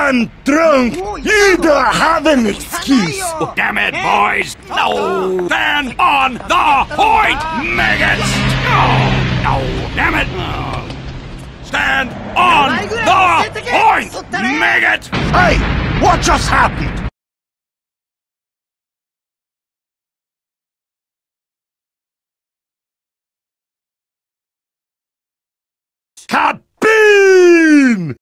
I'm drunk. You don't have an excuse. Oh, damn it, boys! No! Stand on the point, maggots! No! Damn it! Stand on the point, maggot! Hey, what just happened? Kaboom!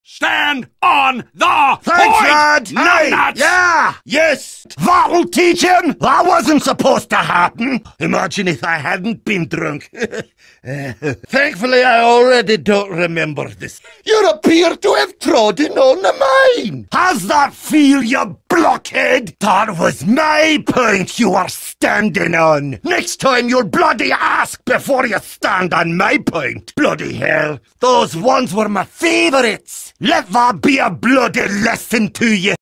Stand on the Thanks, point! lad! Numbnuts! Yeah! Yes! That'll teach him! That wasn't supposed to happen! Imagine if I hadn't been drunk. Thankfully, I already don't remember this. You appear to have trodden on the mine! How's that feel, you blockhead? That was my point you were standing on! Next time you'll bloody ask before you stand on my point! Bloody hell, those ones were my favourites! Let that be a bloody lesson to you!